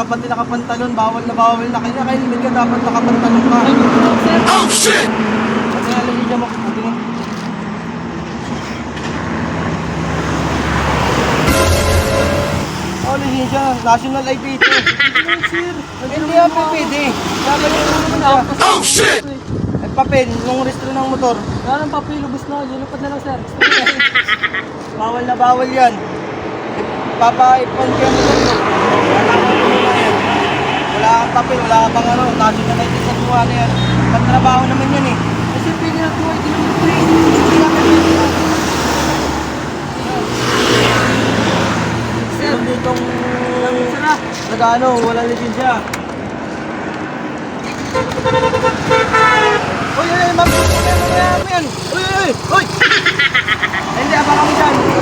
dapat din nakapantalon. Bawal na naka-helmet ka, dapat nakapantalon ka. Oh shit! Kasi nga lisensya mo, tingin. Oh, lisensya, national ID ito. Sir, hindi ako pwede. Sabi niyo naman ako. Oh shit! Ay papel, yung restro ng motor. Wala ng papel, lubos na. Lilipad na lang, sir. Bawal na bawal yan. Papaipon ka mo ito. Wala kang papel, wala kang ano, national ID sa buwan na yan. Pagtrabaho naman yan eh. Kasi pwede na po, hindi naman po. Sir, ditong nag-ano, walang lisensya. Uy, ma'am, mo yan. Uy! Hindi, abang kami dyan.